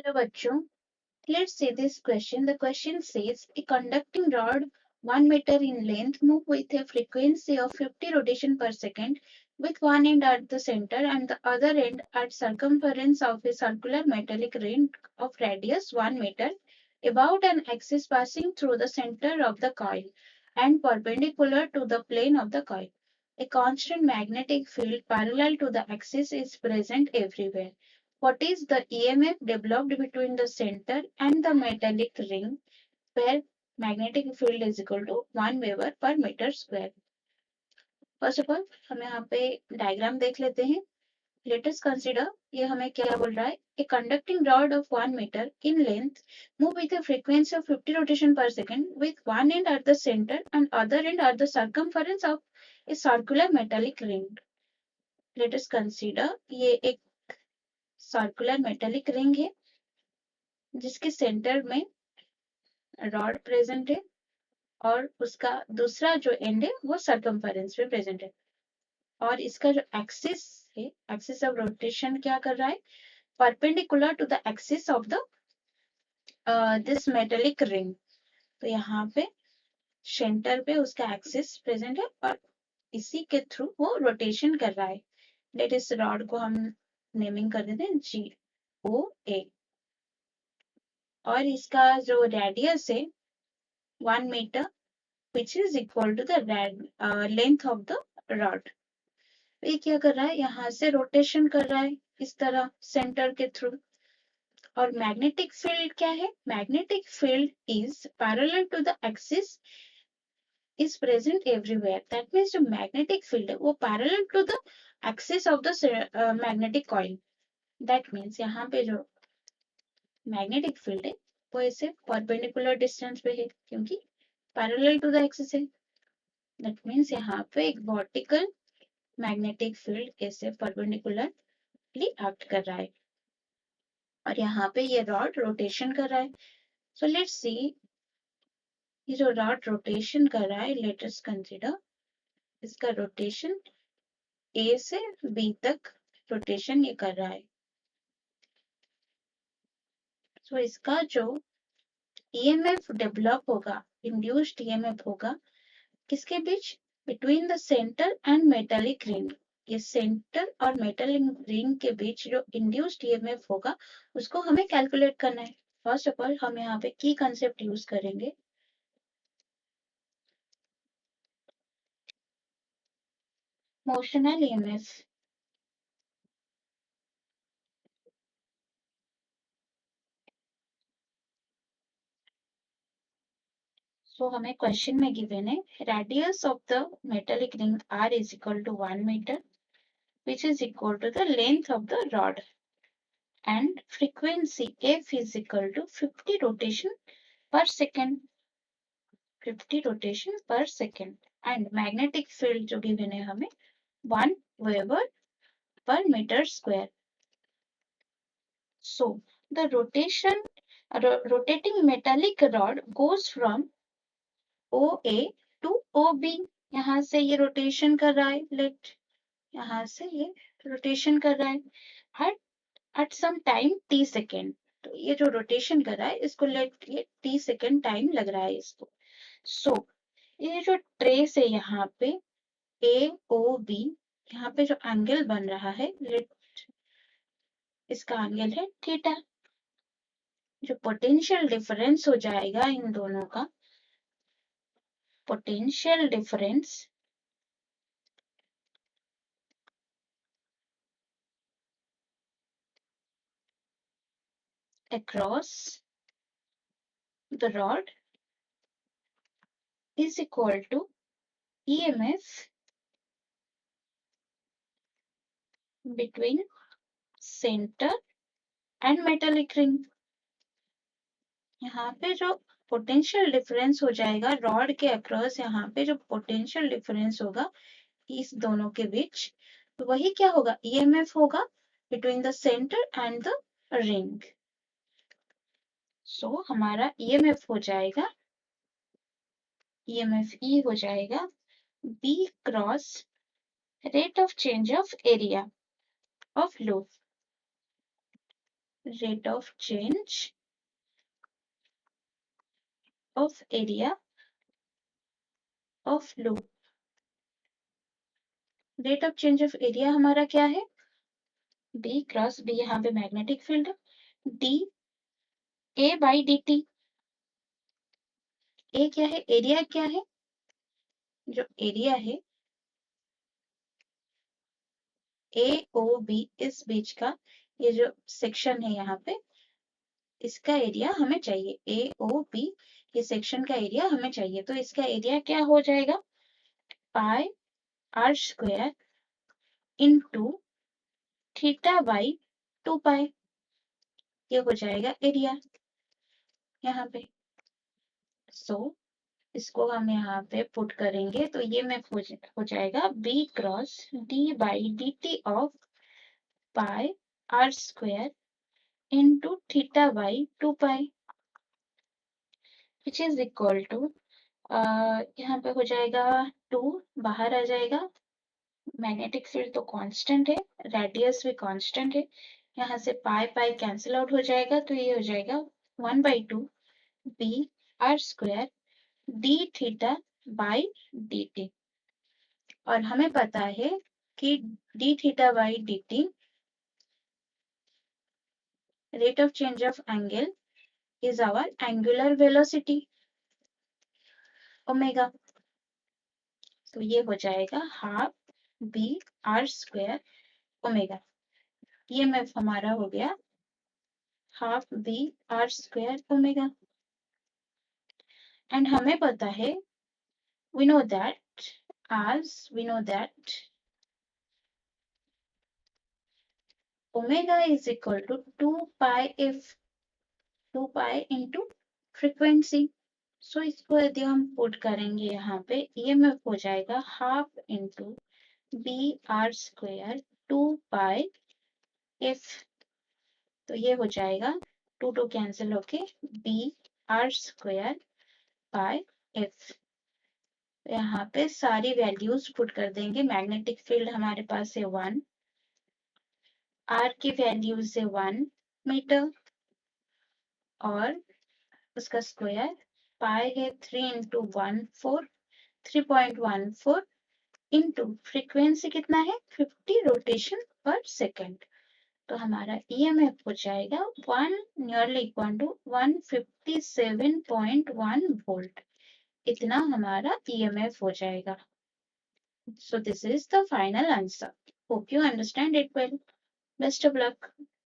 Hello, bachcho. Let's see this question. The question says a conducting rod 1 meter in length move with a frequency of 50 rotation per second with one end at the center and the other end at circumference of a circular metallic ring of radius 1 meter about an axis passing through the center of the coil and perpendicular to the plane of the coil. A constant magnetic field parallel to the axis is present everywhere. What is the EMF developed between the center and the metallic ring where magnetic field is equal to 1 Weber per meter square? First of all हम यहाँ पे diagram देख लेते हैं. Let us consider ये हमें क्या बोल रहा है. A conducting rod of 1 meter in length move with a frequency of 50 rotation per second with one end at the center and other end at the circumference of a circular metallic ring. Let us consider ये एक circular metallic ring है जिसके centre में rod present है और उसका दूसरा जो एंड है वो सर्कमफेरेंस पे प्रेजेंट है और इसका जो एक्सिस है, एक्सिस ऑफ रोटेशन क्या कर रहा है, perpendicular to the axis of the this metallic ring. तो यहाँ पे सेंटर पे उसका एक्सिस प्रेजेंट है और इसी के थ्रू वो रोटेशन कर रहा है. लेट इस रॉड को हम नेमिंग कर देते हैं GOA और इसका जो रेडियस है 1 metre which is equal to the length of the rod. ये क्या कर रहा है, यहाँ से रोटेशन कर रहा है इस तरह सेंटर के थ्रू. और मैग्नेटिक फील्ड क्या है, magnetic field is parallel to the axis is present everywhere. That means जो मैग्नेटिक फील्ड है वो parallel to the axis of the magnetic coil. That means यहाँ पे जो मैग्नेटिक फील्ड है वो ऐसे परपेंडिकुलर डिस्टेंस पे है क्योंकि पैरेलल टू द एक्सिस है. दैट मीन्स यहाँ पे एक वर्टिकल मैग्नेटिक फील्ड ऐसे परपेंडिकुलरली एक्ट कर रहा है और यहाँ पे ये रॉड रोटेशन कर रहा है. सो लेट्स सी ये जो रॉड रोटेशन कर रहा है, लेट अस कंसीडर इसका रोटेशन ए से बी तक रोटेशन ये कर रहा है. सो इसका जो ईएमएफ डेवलप होगा, इंड्यूस्ड ईएमएफ होगा किसके बीच, between the center and metallic ring. ये सेंटर और मेटल रिंग के बीच जो इंड्यूस्ड ईएमएफ होगा उसको हमें कैलकुलेट करना है. फर्स्ट ऑफ ऑल हम यहाँ पे की कंसेप्ट यूज करेंगे. Motional EMF. सो हमें क्वेश्चन में गिवन है radius of the metallic ring R is equal to 1 meter which is equal to the length of the rod and frequency F is equal to 50 rotation per second. 50 rotation per second and magnetic field जो given है हमें 1 Weber per meter square. So the rotating metallic rod goes from OA to OB. यहाँ से ये rotation कर रहा है, late यहाँ से ये रोटेशन कर रहा है at some time t second. तो ये जो रोटेशन कर रहा है इसको लेट ये t सेकेंड टाइम लग रहा है इसको. सो ये जो ट्रेस है यहाँ पे AOB, यहाँ पे जो एंगल बन रहा है लेट इसका एंगल है थीटा. जो पोटेंशियल डिफरेंस हो जाएगा इन दोनों का, potential difference across the rod is equal to EMF between center and metallic ring. यहाँ पे जो पोटेंशियल डिफरेंस हो जाएगा रॉड के अक्रॉस, यहाँ पे जो पोटेंशियल डिफरेंस होगा इस दोनों के बीच, तो वही क्या होगा, EMF होगा between the center and the ring. सो हमारा EMF हो जाएगा, EMF E हो जाएगा B cross rate of change of area of loop. rate of change of area of loop. Rate of change of area हमारा क्या है? B cross B, यहाँ पे मैग्नेटिक फील्ड है, D A by D T. A क्या है? Area क्या है? जो एरिया है ए ओ बी, इस बीच का ये जो सेक्शन है यहाँ पे, इसका एरिया हमें चाहिए। ए ओ बी, ये सेक्शन का एरिया हमें चाहिए। तो इसका एरिया क्या हो जाएगा? Pi R square into theta by 2 pi, ये हो जाएगा एरिया यहाँ पे। सो इसको हम यहाँ पे पुट करेंगे तो ये में हो जाएगा B cross D by D T of pi R square into theta by 2 pi, which is equal to, यहाँ पे हो जाएगा 2 बाहर आ जाएगा, मैग्नेटिक फील्ड तो कांस्टेंट है, रेडियस भी कांस्टेंट है, यहाँ से पाई पाई कैंसिल आउट हो जाएगा, तो ये हो जाएगा 1/2 B R square D theta by D T. और हमें पता है कि D theta by D T rate of change of angle is our angular velocity omega. तो ये हो जाएगा half B R square omega. ये में हमारा हो गया half B R square omega. And हमें पता है, we know that omega is equal to 2 pi f, 2 pi into frequency। सो इसको यदि हम पुट करेंगे यहाँ पे, EMF हो जाएगा half into B R square 2 pi F. तो ये हो जाएगा 2 कैंसिल होके B R square by F. यहाँ पे सारी वैल्यूज पुट कर देंगे। मैग्नेटिक फील्ड हमारे पास है 1, आर की वैल्यूज है 1 मीटर और उसका स्क्वायर पाई है 3 इंटू 1/4, 3.14 इंटू फ्रीक्वेंसी कितना है 50 रोटेशन पर सेकेंड। तो हमारा EMF हो जाएगा 1 नियरली इक्वल टू 157.1 वोल्ट। इतना हमारा EMF हो जाएगा। So this is the final answer. Hope you understand it well. Best of luck.